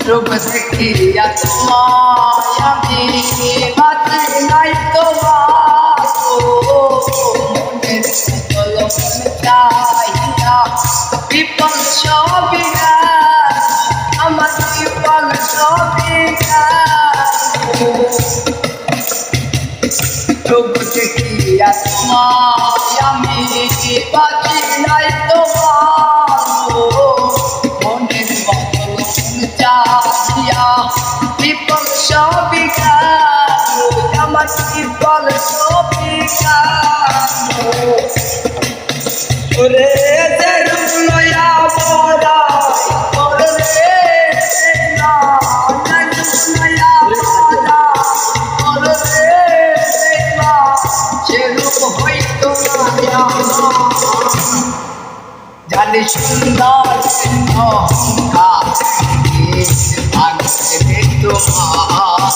রূপ দেখিয়া তোমায় আমি বাঁচি নাই তোমার মনের কলম চাহিয়া বিপল সবই আমার বিপল সবই রূপ দেখিয়া তোমায় আমি বাঁচি নাই তোমার মনের চাহিয়া বিপল সবই আমার বিপল সবই রে লয়া বড়া রে না লয়া বড়া রে না সেরূপ হইতো না জানি সুন্দর অহংকার ভাগতে তোমার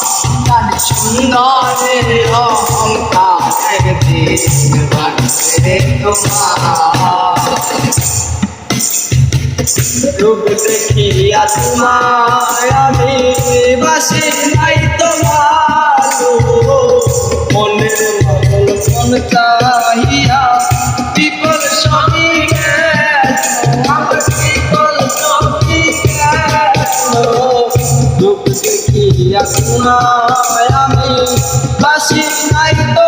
জানি সুন্দর অহংকার ভাগতে তোমার রূপ দেখিয়া তোমায় আমি বাসি নাই তোমার মনের মঙ্গল মন চাহিয়া বিপল সবই আমার বিপল সবই রূপ দেখিয়া তোমায় আমি বাসি নাই তো